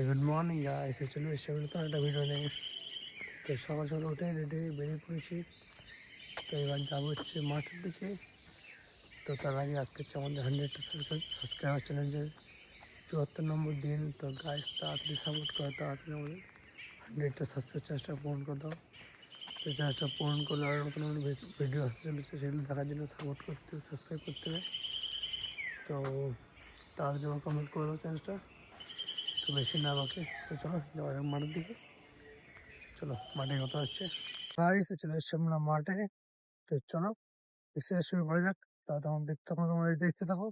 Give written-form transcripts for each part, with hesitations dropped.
Good morning guys, চলে এসেছি তো একটা ভিডিও নিয়ে। তো সকাল সকাল উঠে রেডি বেরিয়ে পড়েছি। তো এবার যাবো হচ্ছে মাঠের দিকে। তো তার আগে আজকে হচ্ছে আমাদের 100টা সাবস্ক্রাইবার চ্যালেঞ্জের 74 নম্বর দিন। তো গাইস তাড়াতাড়ি সাপোর্ট করো, তাড়াতাড়ি আমাদের 100টা সাবস্ক্রাইব চ্যালেঞ্জটা পূরণ করে দাও। তো চ্যালেঞ্জটা পূরণ করলে আর নতুন নতুন ভিডিও আসতে চলেছে, সেগুলো দেখার জন্য সাপোর্ট করতে সাবস্ক্রাইব করতে হবে। তো তাড়াতাড়ি আমার কমেন্ট করে দাও চ্যালেঞ্জটা। তো বেশি না আমাকে। তো চলো যাওয়া যাক মাঠের দিকে। চলো মাঠে কথা হচ্ছে। গাইস চলে এসছি আমরা মাঠে। তো চলো এক্সারসাইজ শুরু করা যাক। তা তখন তোমাদের দেখতে থাকো।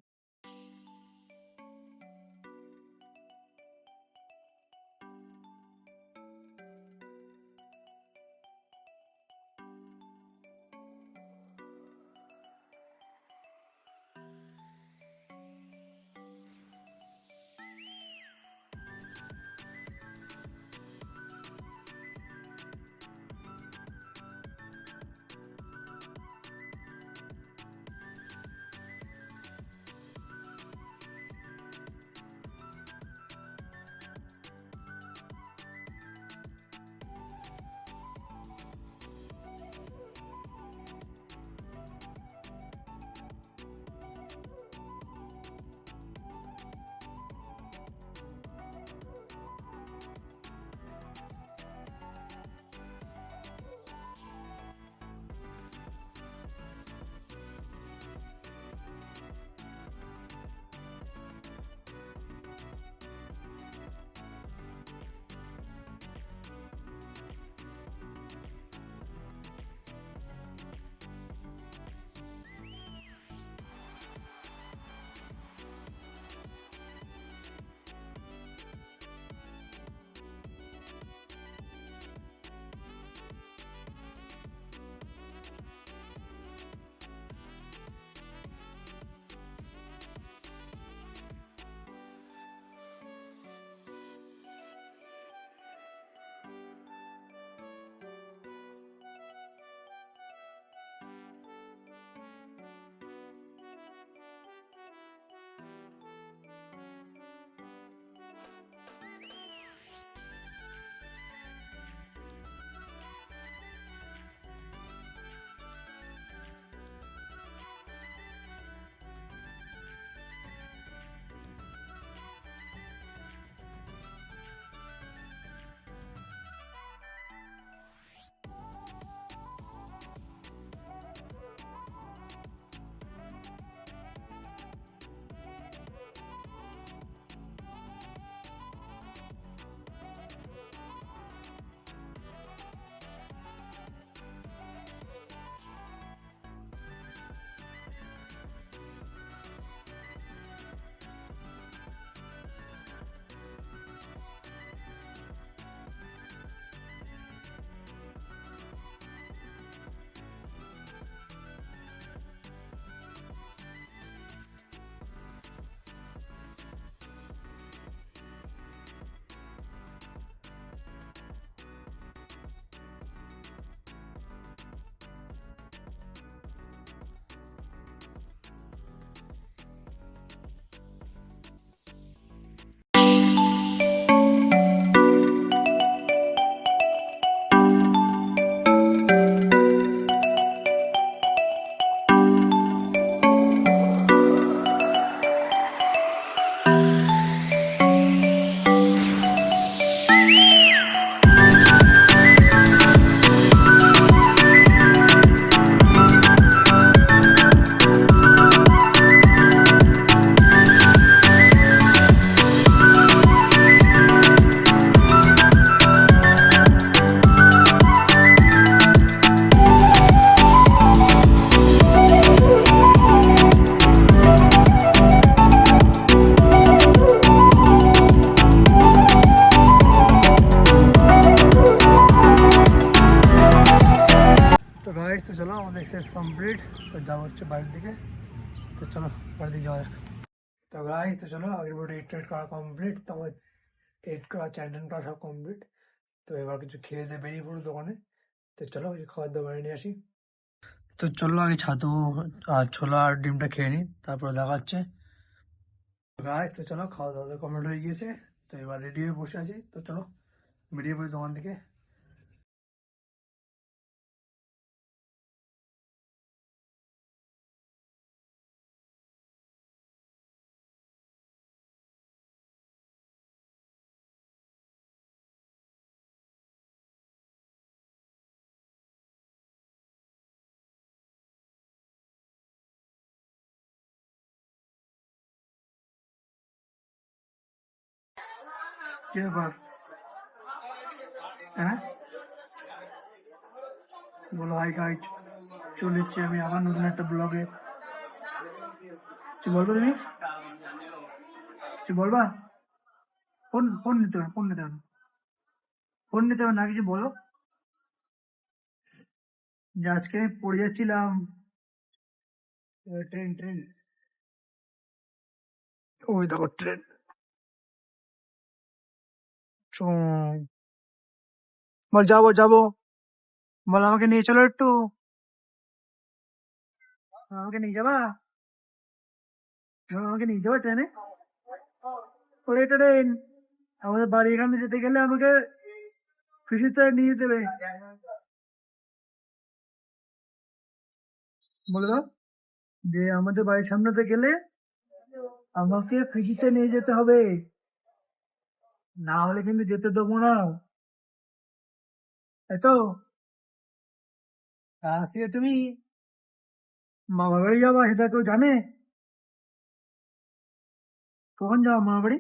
তো গাইস তো চলো আমাদের এক্সারসাইজ কমপ্লিট। তো যাবো হচ্ছে বাড়ির দিকে। তো চলো বাড়ির দিকে যাওয়া যাক। তো গাইস তো চলো আগের বড় এডিট করা কমপ্লিট। তো আমার এডিট করা চ্যানেল করা সব কমপ্লিট। তো এবার কিছু খেয়ে দিয়ে বেরিয়ে পড়ো দোকানে। তো চলো কিছু খাবার দাবার বানিয়ে নিয়ে আসি। তো চলো আগে ছাতু আর ছোলা আর ডিমটা খেয়ে নিই, তারপরে দেখা হচ্ছে। গাইস তো চলো খাওয়া দাওয়া কমপ্লিট হয়ে গিয়েছে। তো তো এবার রেডি হয়ে বসে আছি, তো চলো বেরিয়ে পড়ি দোকান থেকে। কি ব্যাপার? হ্যাঁ বলো। হাই গাইজ, চলে এসছি আমি আবার নতুন একটা ব্লগে। কিছু বলবো তুমি? কিছু বলবা? ফোন ফোন নিতে হবে, ফোন নিতে হবে, ফোন নিতে হবে না, কিছু বলো। যে আজকে আমি পড়ে যাচ্ছিলাম, ট্রেন ট্রেন, ওই দেখো ট্রেন। বল যাবো যাবো, বল আমাকে নিয়ে চলো একটু, আমাকে নিয়ে যাবা, আমাকে নিয়ে যাবা ট্রেনে। ওই ট্রেন আমাদের বাড়ি এখান থেকে যেতে গেলে আমাকে ফ্রিতে নিয়ে যাবে, বলে দাও যে আমাদের বাড়ির সামনেতে গেলে আমাকে ফ্রিতে নিয়ে যেতে হবে, না হলে কিন্তু যেতে দেবো না, তাই তো? আজকে তুমি মামা বাড়ি যাবা, সেটা কেউ জানে? কখন যাও মামা বাড়ি?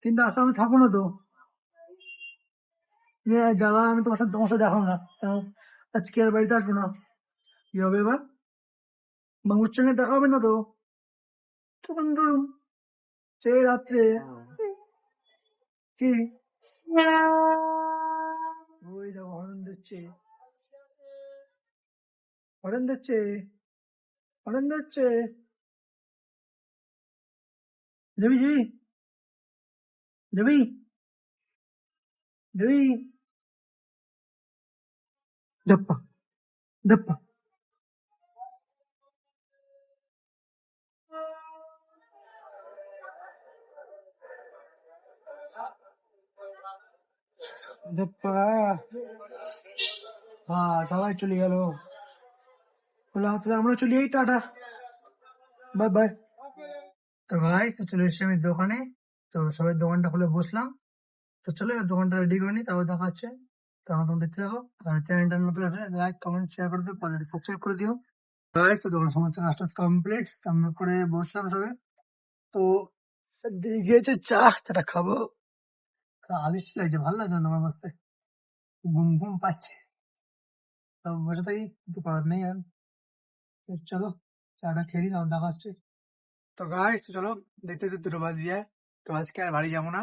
কিন্তু আজকে আমি থাকবো না তো, যাবা, আমি তোমার সাথে দেখাবো না, আজকে আর বাড়িতে আসবো না। কি হবে এবার? মামুর সঙ্গে দেখা হবে না তো? চলুন চলুন, সেই রাত্রে কি, ওই দেখো হরণ দিচ্ছে, হরণ দিচ্ছে, হরণ দিচ্ছে। যাবি যাবি যাবি যাবি, দপ্পা দপ্পা। দপ্পা, হ্যাঁ সবাই চলে গেল, বললাম তাহলে আমরা চলি, এই টাটা, বাই বাই। তো ভাই তো চলে এসেছি আমি দোকানে, তো সবাই দোকানটা খুলে বসলাম। তো চলো এবার দোকানটা রেডি করে নিই, তারপর দেখা হচ্ছে। তো আমার তোমরা দেখতে থাকো, আর চ্যানেলটার নতুন লাইক কমেন্ট শেয়ার করে দিও, সাবস্ক্রাইব করে দিও। ভাই তো দোকান সমস্ত কাজ টাজ কমপ্লিট, আমরা করে বসলাম সবাই। তো দিয়ে গিয়েছে চা, চাটা খাবো, আলিশ লাগছে, ভালো লাগছে না আমার বসতে, ঘুম ঘুম পাচ্ছে, তো বসে থাকি, কিছু করার নেই আর। তো চলো চাটা খেয়ে নিই, তারপর দেখা হচ্ছে। তো গাইস তো চলো, দেখতে দেখতে 2টো বাজে যায়, তো আজকে আর বাড়ি যাবো না,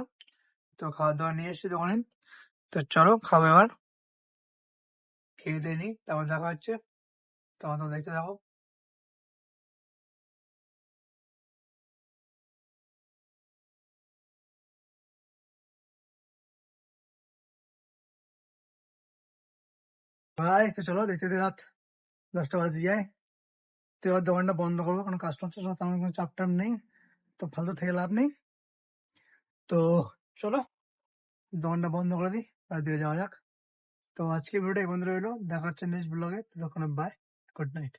তো খাওয়া দাওয়া নিয়ে এসেছি দোকানে, তো চলো খাবো এবার, খেয়ে দিয়ে নিই, তারপর দেখা হচ্ছে, তখন তোমরা দেখতে থাকো। গাইস তো চলো দেখতে দেখতে রাত 10টা বাজে যায়, তো এবার দোকানটা বন্ধ করবো, কারণ কাস্টমার সাথে আমার কোনো চাপ টাপ নেই, তো ফালতু থেকে লাভ নেই। তো চলো দোকানটা বন্ধ করে দিই, আর দিকে যাওয়া যাক। তো আজকে ভিডিওটা এই বন্ধ রইলো, দেখা হচ্ছে নেক্সট ব্লগে, ততক্ষণে বাই, গুড নাইট।